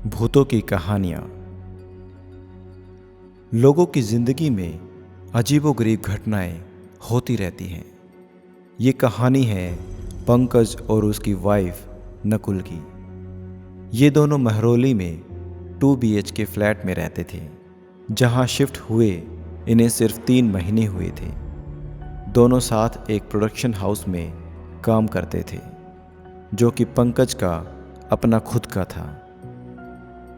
भूतों की कहानियाँ। लोगों की जिंदगी में अजीबोगरीब घटनाएं होती रहती हैं। ये कहानी है पंकज और उसकी वाइफ नकुल की। ये दोनों महरौली में 2 BHK फ्लैट में रहते थे, जहां शिफ्ट हुए इन्हें सिर्फ 3 महीने हुए थे। दोनों साथ एक प्रोडक्शन हाउस में काम करते थे, जो कि पंकज का अपना खुद का था।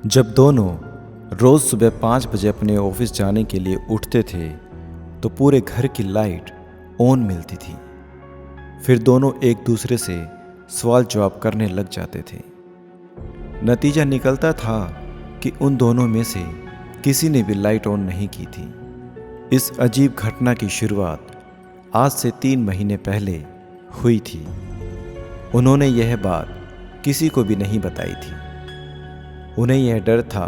जब दोनों रोज़ सुबह 5 बजे अपने ऑफिस जाने के लिए उठते थे तो पूरे घर की लाइट ऑन मिलती थी। फिर दोनों एक दूसरे से सवाल जवाब करने लग जाते थे। नतीजा निकलता था कि उन दोनों में से किसी ने भी लाइट ऑन नहीं की थी। इस अजीब घटना की शुरुआत आज से 3 महीने पहले हुई थी। उन्होंने यह बात किसी को भी नहीं बताई थी। उन्हें यह डर था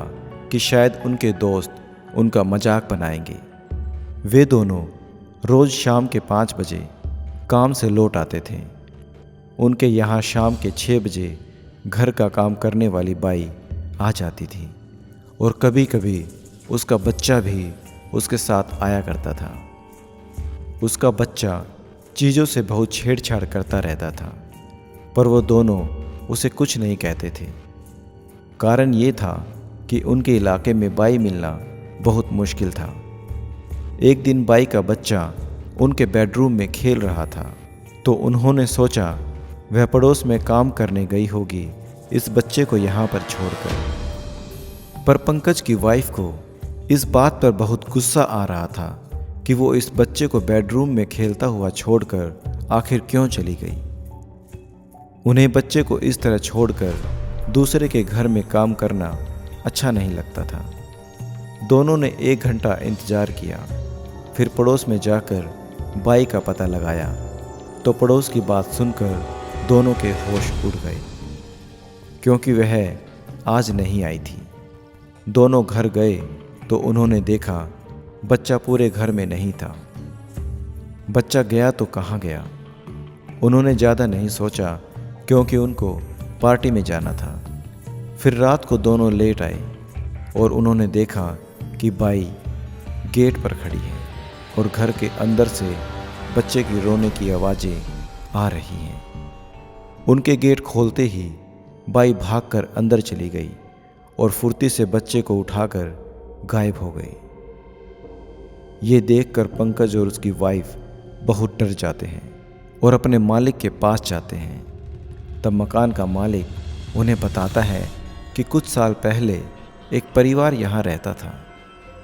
कि शायद उनके दोस्त उनका मजाक बनाएंगे। वे दोनों रोज़ शाम के 5 बजे काम से लौट आते थे। उनके यहाँ शाम के 6 बजे घर का काम करने वाली बाई आ जाती थी और कभी कभी उसका बच्चा भी उसके साथ आया करता था। उसका बच्चा चीज़ों से बहुत छेड़छाड़ करता रहता था, पर वो दोनों उसे कुछ नहीं कहते थे। कारण ये था कि उनके इलाके में बाई मिलना बहुत मुश्किल था। एक दिन बाई का बच्चा उनके बेडरूम में खेल रहा था, तो उन्होंने सोचा वह पड़ोस में काम करने गई होगी इस बच्चे को यहाँ पर छोड़कर। पर पंकज की वाइफ को इस बात पर बहुत गुस्सा आ रहा था कि वो इस बच्चे को बेडरूम में खेलता हुआ छोड़कर आखिर क्यों चली गई। उन्हें बच्चे को इस तरह छोड़कर दूसरे के घर में काम करना अच्छा नहीं लगता था। दोनों ने 1 घंटा इंतजार किया। फिर पड़ोस में जाकर बाई का पता लगाया तो पड़ोस की बात सुनकर दोनों के होश उड़ गए, क्योंकि वह आज नहीं आई थी। दोनों घर गए तो उन्होंने देखा बच्चा पूरे घर में नहीं था। बच्चा गया तो कहाँ गया? उन्होंने ज़्यादा नहीं सोचा, क्योंकि उनको पार्टी में जाना था। फिर रात को दोनों लेट आए और उन्होंने देखा कि बाई गेट पर खड़ी है और घर के अंदर से बच्चे की रोने की आवाज़ें आ रही हैं। उनके गेट खोलते ही बाई भागकर अंदर चली गई और फुर्ती से बच्चे को उठाकर गायब हो गई। ये देखकर पंकज और उसकी वाइफ बहुत डर जाते हैं और अपने मालिक के पास जाते हैं। तब मकान का मालिक उन्हें बताता है कि कुछ साल पहले एक परिवार यहाँ रहता था,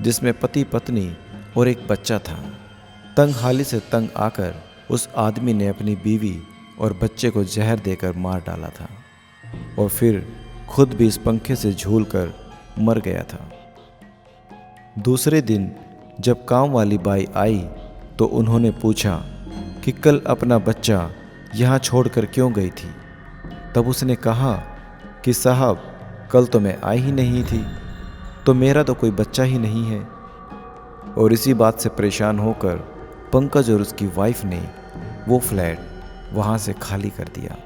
जिसमें पति पत्नी और एक बच्चा था। तंगहाली से तंग आकर उस आदमी ने अपनी बीवी और बच्चे को जहर देकर मार डाला था और फिर खुद भी इस पंखे से झूलकर मर गया था। दूसरे दिन जब काम वाली बाई आई तो उन्होंने पूछा कि कल अपना बच्चा यहाँ छोड़कर क्यों गई थी। तब उसने कहा कि साहब, कल तो मैं आई ही नहीं थी, तो मेरा तो कोई बच्चा ही नहीं है। और इसी बात से परेशान होकर पंकज और उसकी वाइफ ने वो फ्लैट वहाँ से खाली कर दिया।